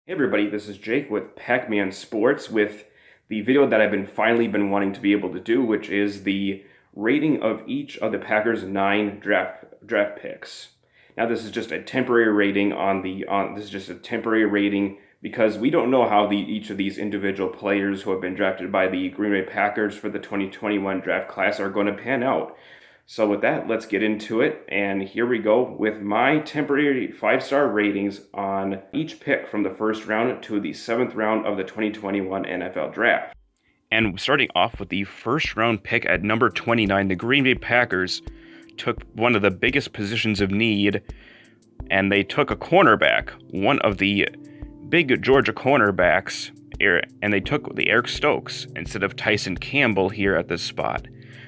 Hey everybody, this is Jake with PackMan Sports with the video that I've finally been wanting to be able to do, which is the rating of each of the Packers' 9 draft picks. Now this is just a temporary rating because we don't know how each of these individual players who have been drafted by the Green Bay Packers for the 2021 draft class are going to pan out. So with that, let's get into it, and here we go with my temporary 5-star ratings on each pick from the first round to the 7th round of the 2021 NFL Draft. And starting off with the first round pick at number 29, the Green Bay Packers took one of the biggest positions of need, and they took a cornerback, one of the big Georgia cornerbacks, and they took the Eric Stokes instead of Tyson Campbell here at this spot.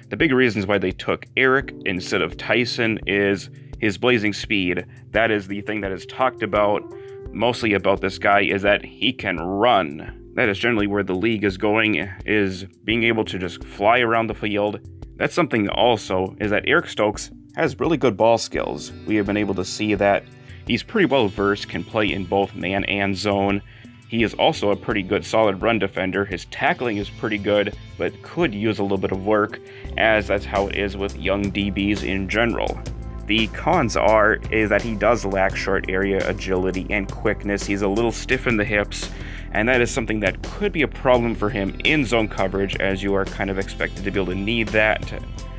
The big reasons why they took Eric instead of Tyson is his blazing speed. That is the thing that is talked about mostly about this guy, is that he can run. That is generally where the league is going, is being able to just fly around the field. That's something also is that Eric Stokes has really good ball skills. We have been able to see that he's pretty well versed, can play in both man and zone. He is also a pretty good solid run defender. His tackling is pretty good, but could use a little bit of work, as that's how it is with young DBs in general. The cons is that he does lack short area agility and quickness. He's a little stiff in the hips, and that is something that could be a problem for him in zone coverage, as you are kind of expected to be able to need that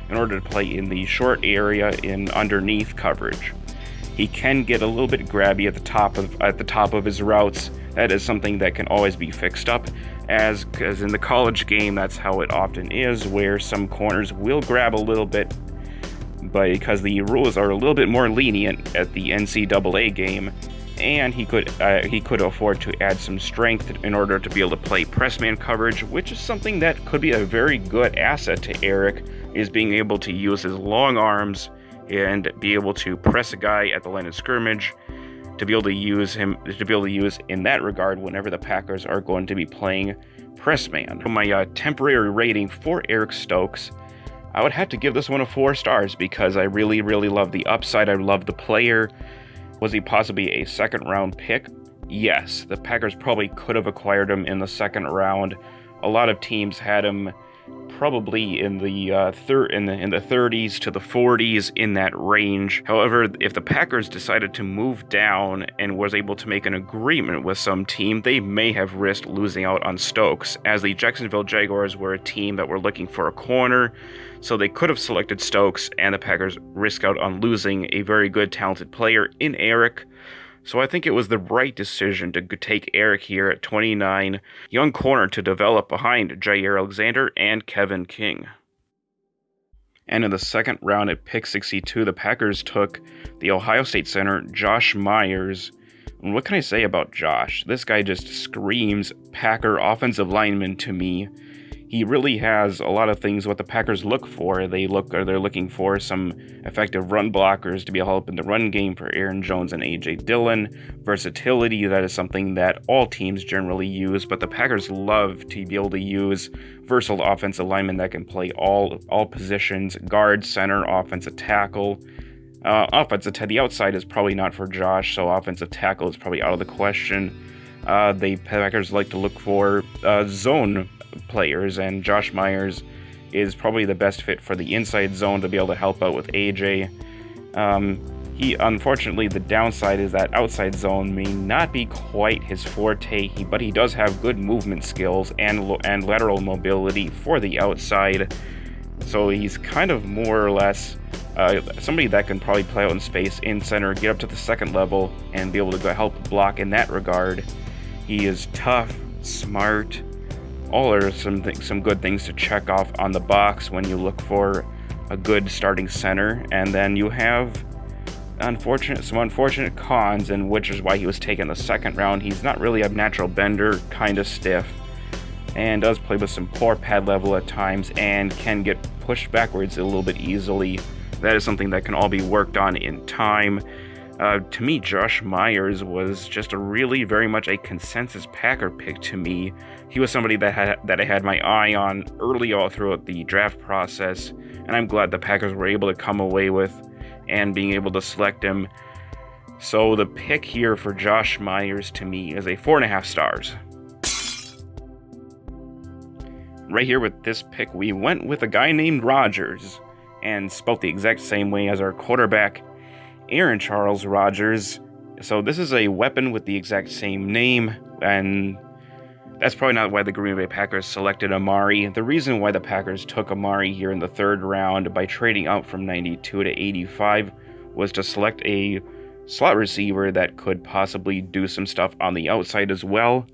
in order to play in the short area in underneath coverage. He can get a little bit grabby at the top of his routes. That is something that can always be fixed up, as in the college game, that's how it often is, where some corners will grab a little bit, but because the rules are a little bit more lenient at the NCAA game, and he could afford to add some strength in order to be able to play press man coverage, which is something that could be a very good asset to Eric, is being able to use his long arms and be able to press a guy at the line of scrimmage, to be able to use in that regard whenever the Packers are going to be playing press man. My temporary rating for Eric Stokes, I would have to give this one a 4 stars because I really, really love the upside. I love the player. Was he possibly a second round pick? Yes, the Packers probably could have acquired him in the second round. A lot of teams had him probably in the 30s to the 40s, in that range. However, if the Packers decided to move down and was able to make an agreement with some team, they may have risked losing out on Stokes, as the Jacksonville Jaguars were a team that were looking for a corner, so they could have selected Stokes, and the Packers risk out on losing a very good, talented player in Eric. So I think it was the right decision to take Eric here at 29, young corner to develop behind Jair Alexander and Kevin King. And in the second round at pick 62, the Packers took the Ohio State center Josh Myers. And what can I say about Josh? This guy just screams Packer offensive lineman to me. He really has a lot of things what the Packers look for. They're looking for some effective run blockers to be able to help in the run game for Aaron Jones and A.J. Dillon. Versatility, that is something that all teams generally use, but the Packers love to be able to use versatile offensive linemen that can play all positions: guard, center, offensive tackle. The outside is probably not for Josh, so offensive tackle is probably out of the question. The Packers like to look for zone players, and Josh Myers is probably the best fit for the inside zone to be able to help out with AJ. Unfortunately, the downside is that outside zone may not be quite his forte, but he does have good movement skills and lateral mobility for the outside. So he's kind of more or less somebody that can probably play out in space in center, get up to the second level, and be able to help block in that regard. He is tough, smart. All are some good things to check off on the box when you look for a good starting center. And then you have some unfortunate cons, and which is why he was taken the second round. He's not really a natural bender, kind of stiff, and does play with some poor pad level at times, and can get pushed backwards a little bit easily. That is something that can all be worked on in time. To me, Josh Myers was just a really very much a consensus Packer pick to me. He was somebody that I had my eye on early all throughout the draft process, and I'm glad the Packers were able to come away with and being able to select him. So the pick here for Josh Myers to me is a 4.5 stars. Right here with this pick, we went with a guy named Rodgers, and spelled the exact same way as our quarterback, Aaron Charles Rodgers. So this is a weapon with the exact same name, and that's probably not why the Green Bay Packers selected Amari. The reason why the Packers took Amari here in the 3rd round by trading up from 92 to 85 was to select a slot receiver that could possibly do some stuff on the outside as well.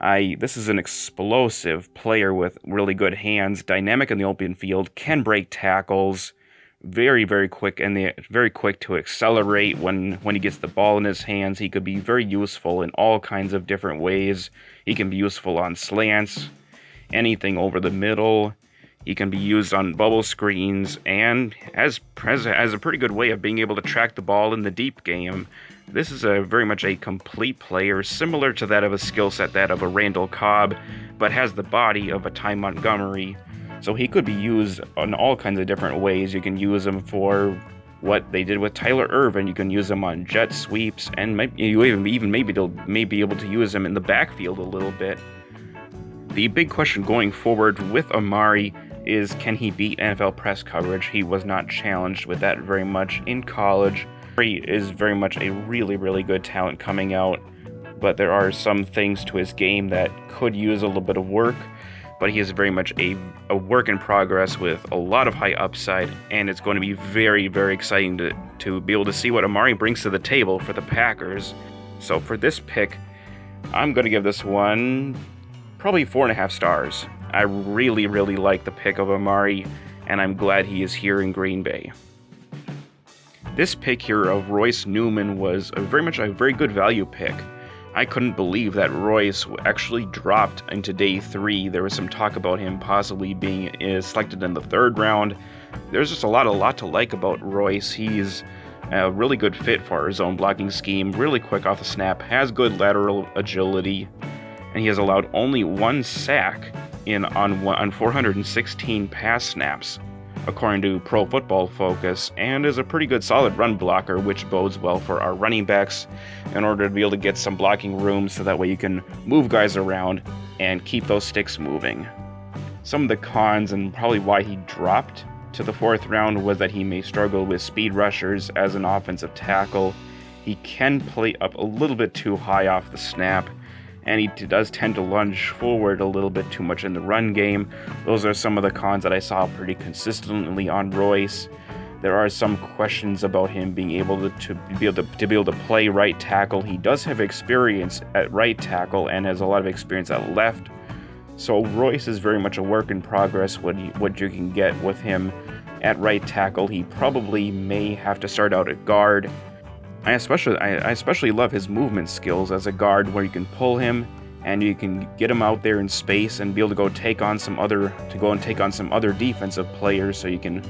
This is an explosive player with really good hands, dynamic in the open field, can break tackles, very, very quick, and very quick to accelerate when he gets the ball in his hands. He could be very useful in all kinds of different ways. He can be useful on slants, anything over the middle. He can be used on bubble screens, and has a pretty good way of being able to track the ball in the deep game. This is very much a complete player, similar to that of a skill set that of a Randall Cobb, but has the body of a Ty Montgomery. So he could be used in all kinds of different ways. You can use him for what they did with Tyler Ervin. You can use him on jet sweeps, and maybe be able to use him in the backfield a little bit. The big question going forward with Amari is, can he beat NFL press coverage? He was not challenged with that very much in college. He is very much a really, really good talent coming out, but there are some things to his game that could use a little bit of work, but he is very much a work in progress with a lot of high upside, and it's going to be very, very exciting to be able to see what Amari brings to the table for the Packers. So for this pick, I'm going to give this one probably 4.5 stars. I really, really like the pick of Amari, and I'm glad he is here in Green Bay. This pick here of Royce Newman was very much a very good value pick. I couldn't believe that Royce actually dropped into day 3. There was some talk about him possibly being selected in the 3rd round. There's just a lot to like about Royce. He's a really good fit for our zone blocking scheme, really quick off the snap, has good lateral agility, and he has allowed only 1 sack on 416 pass snaps, according to Pro Football Focus, and is a pretty good solid run blocker, which bodes well for our running backs in order to be able to get some blocking room so that way you can move guys around and keep those sticks moving. Some of the cons and probably why he dropped to the 4th round was that he may struggle with speed rushers as an offensive tackle. He can play up a little bit too high off the snap, and he does tend to lunge forward a little bit too much in the run game. Those are some of the cons that I saw pretty consistently on Royce. There are some questions about him being able to play right tackle. He does have experience at right tackle and has a lot of experience at left. So Royce is very much a work in progress. What you can get with him at right tackle, he probably may have to start out at guard. I especially love his movement skills as a guard, where you can pull him and you can get him out there in space and be able to go and take on some other defensive players. So you can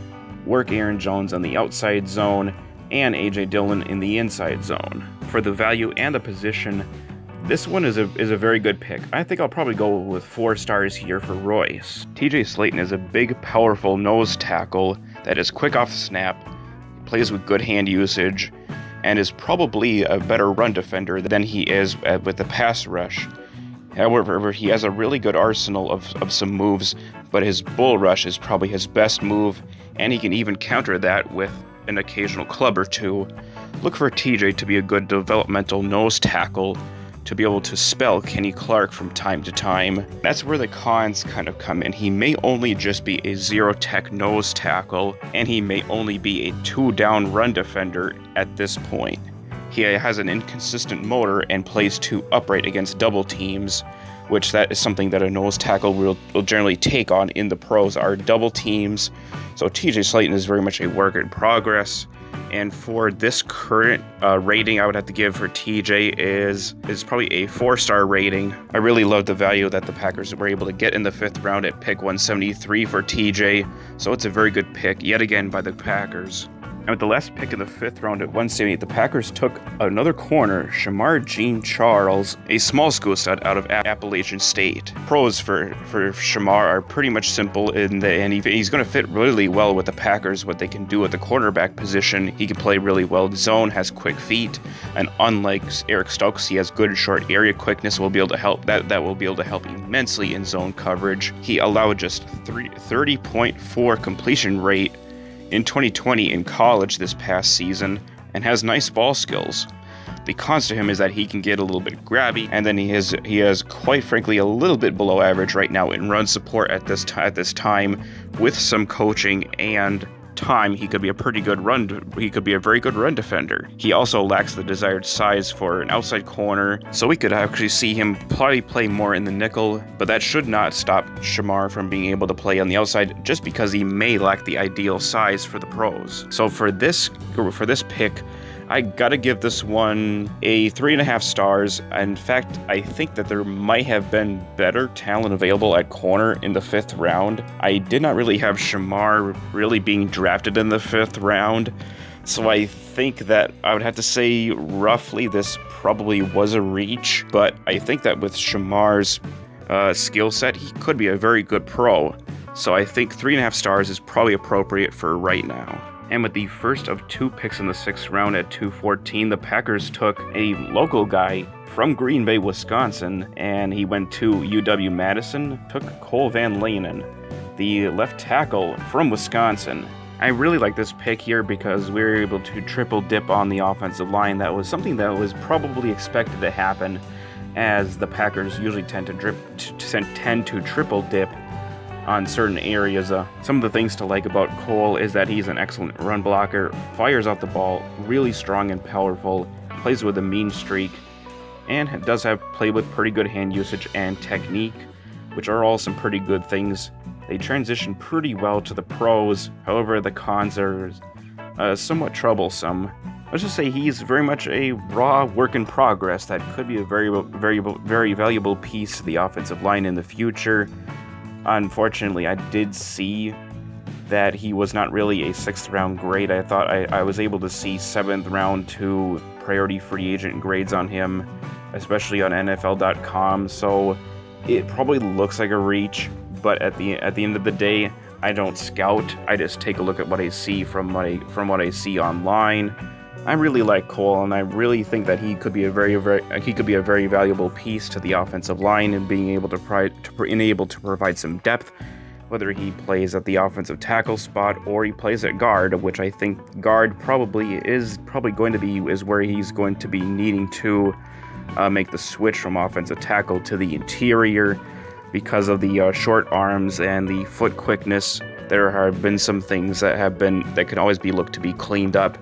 work Aaron Jones on the outside zone and A.J. Dillon in the inside zone. For the value and the position, this one is a very good pick. I think I'll probably go with 4 stars here for Royce. TJ Slaton is a big, powerful nose tackle that is quick off the snap, plays with good hand usage, and is probably a better run defender than he is with the pass rush. However, he has a really good arsenal of some moves, but his bull rush is probably his best move, and he can even counter that with an occasional club or two. Look for TJ to be a good developmental nose tackle, to be able to spell Kenny Clark from time to time. That's where the cons kind of come in. He may only just be a zero-tech nose tackle, and he may only be a 2-down run defender at this point. He has an inconsistent motor and plays too upright against double teams, which that is something that a nose tackle will generally take on in the pros, are double teams. So TJ Slaton is very much a work in progress. And for this current rating, I would have to give for TJ is probably a 4-star rating. I really love the value that the Packers were able to get in the 5th round at pick 173 for TJ. So it's a very good pick yet again by the Packers. And with the last pick in the 5th round at 178, the Packers took another corner, Shemar Jean-Charles, a small school stud out of Appalachian State. Pros for Shemar are pretty much simple, and he's going to fit really well with the Packers, what they can do at the cornerback position. He can play really well in zone, has quick feet, and unlike Eric Stokes, he has good short area quickness. Will be able to help that will be able to help immensely in zone coverage. He allowed just 30.4 completion rate in 2020 in college this past season, and has nice ball skills. The cons to him is that he can get a little bit grabby, and then he has quite frankly a little bit below average right now in run support at this time. With some coaching and time, he could be a very good run defender. He also lacks the desired size for an outside corner, so we could actually see him probably play more in the nickel, but that should not stop Shemar from being able to play on the outside, just because he may lack the ideal size for the pros. So for this pick, I gotta give this one a 3.5 stars. In fact, I think that there might have been better talent available at corner in the 5th round. I did not really have Shemar really being drafted in the 5th round, so I think that I would have to say roughly this probably was a reach, but I think that with Shemar's skill set, he could be a very good pro. So I think 3.5 stars is probably appropriate for right now. And with the first of 2 picks in the 6th round at 214, the Packers took a local guy from Green Bay, Wisconsin, and he went to UW-Madison, took Cole Van Lanen, the left tackle from Wisconsin. I really like this pick here because we were able to triple dip on the offensive line. That was something that was probably expected to happen, as the Packers usually tend to triple dip on certain areas. Some of the things to like about Cole is that he's an excellent run blocker, fires out the ball, really strong and powerful, plays with a mean streak, and does have play with pretty good hand usage and technique, which are all some pretty good things. They transition pretty well to the pros. However, the cons are somewhat troublesome. Let's just say he's very much a raw work in progress that could be a very valuable piece to the offensive line in the future. Unfortunately, I did see that he was not really a 6th round grade. I thought I was able to see 7th round to priority free agent grades on him, especially on NFL.com. So it probably looks like a reach, but at the end of the day, I don't scout. I just take a look at what I see from what I see online. I really like Cole, and I really think that he could be a very valuable piece to the offensive line, and being able to provide some depth, whether he plays at the offensive tackle spot or he plays at guard, which I think guard is where he's going to be needing to make the switch from offensive tackle to the interior because of the short arms and the foot quickness. There have been some things that can always be looked to be cleaned up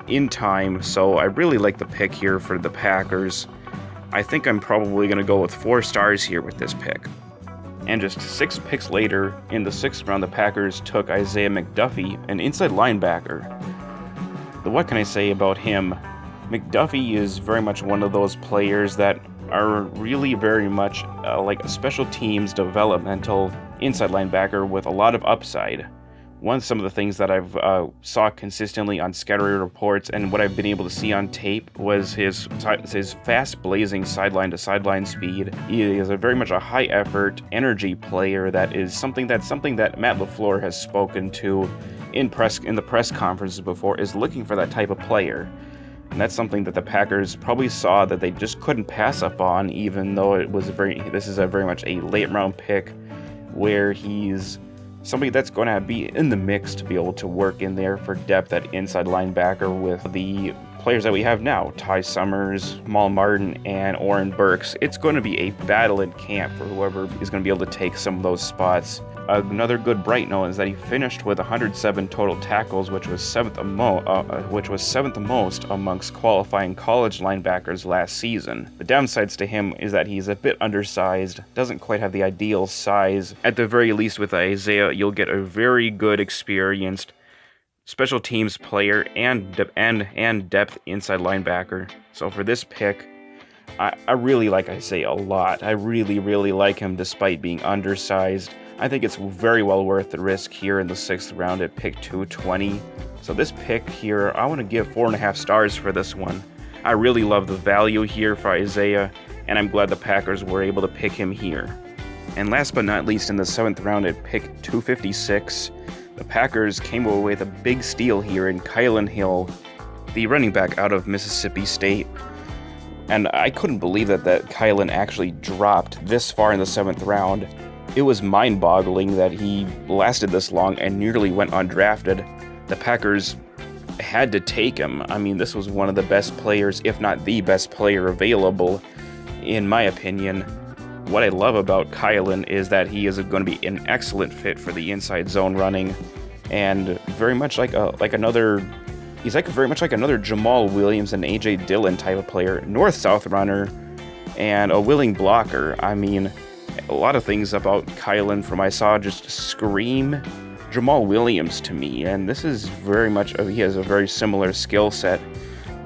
in time, so I really like the pick here for the Packers. I think I'm probably going to go with 4 stars here with this pick. And just 6 picks later, in the 6th round, the Packers took Isaiah McDuffie, an inside linebacker. What can I say about him? McDuffie is very much one of those players that are really very much like a special teams developmental inside linebacker with a lot of upside. Some of the things that I've saw consistently on scouting reports and what I've been able to see on tape was his fast blazing sideline to sideline speed. He is very much a high effort energy player. That is something that Matt LaFleur has spoken to in the press conferences before, is looking for that type of player. And that's something that the Packers probably saw that they just couldn't pass up on, even though this is a very much a late round pick where he's somebody that's going to be in the mix to be able to work in there for depth at inside linebacker with the players that we have now, Ty Summers, Mal Martin, and Oren Burks. It's going to be a battle in camp for whoever is going to be able to take some of those spots. Another good bright note is that he finished with 107 total tackles, which was seventh most amongst qualifying college linebackers last season. The downsides to him is that he's a bit undersized, doesn't quite have the ideal size. At the very least, with Isaiah, you'll get a very good, experienced special teams player and depth inside linebacker. So for this pick, I really like Isaiah a lot. I really, really like him despite being undersized. I think it's very well worth the risk here in the 6th round at pick 220. So this pick here, I want to give 4.5 stars for this one. I really love the value here for Isaiah, and I'm glad the Packers were able to pick him here. And last but not least, in the 7th round at pick 256, the Packers came away with a big steal here in Kylin Hill, the running back out of Mississippi State. And I couldn't believe that Kylin actually dropped this far in the 7th round. It was mind-boggling that he lasted this long and nearly went undrafted. The Packers had to take him. I mean, this was one of the best players, if not the best player available, in my opinion. What I love about Kylin is that he is going to be an excellent fit for the inside zone running, and very much like another Jamal Williams and AJ Dillon type of player, north-south runner, and a willing blocker. I mean, a lot of things about Kylin from I saw just scream Jamal Williams to me, and this is very much, he has a very similar skill set,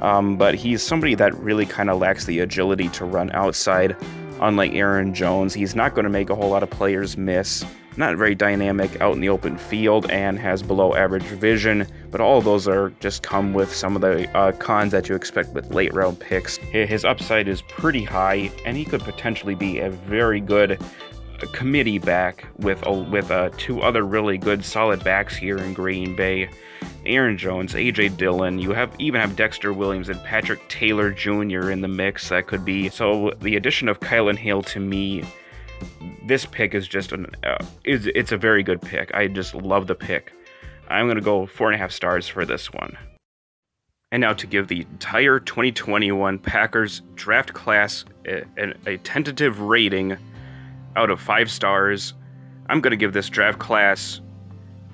but he's somebody that really kind of lacks the agility to run outside. Unlike Aaron Jones, he's not going to make a whole lot of players miss, not very dynamic out in the open field, and has below average vision, but all of those are just come with some of the cons that you expect with late round picks. His upside is pretty high, and he could potentially be a very good committee back with 2 other really good solid backs here in Green Bay. Aaron Jones, AJ Dillon, you even have Dexter Williams and Patrick Taylor Jr. in the mix. That could be, so the addition of Kylin Hill, to me, this pick is just it's a very good pick. I just love the pick. I'm going to go 4.5 stars for this one. And now to give the entire 2021 Packers draft class a tentative rating out of 5 stars, I'm going to give this draft class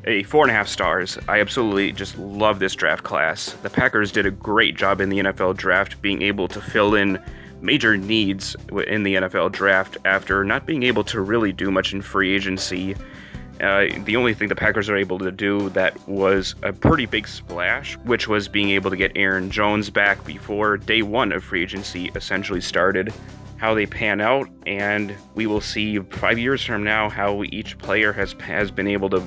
a 4.5 stars. I absolutely just love this draft class. The Packers did a great job in the NFL draft, being able to fill in major needs in the NFL draft after not being able to really do much in free agency. The only thing the Packers are able to do that was a pretty big splash, which was being able to get Aaron Jones back before day 1 of free agency essentially started. How they pan out, and we will see 5 years from now how each player has been able to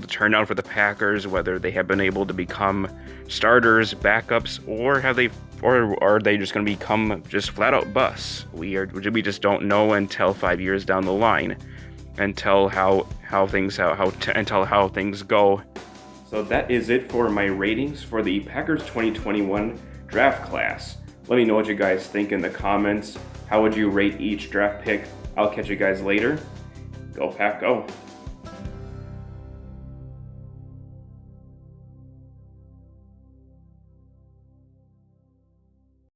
turn out for the Packers, whether they have been able to become starters, backups, or are they just going to become just flat out busts. We just don't know until 5 years down the line, until how things go. So that is it for my ratings for the Packers 2021 draft class. Let me know what you guys think in the comments. How would you rate each draft pick? I'll catch you guys later. Go Pack, go.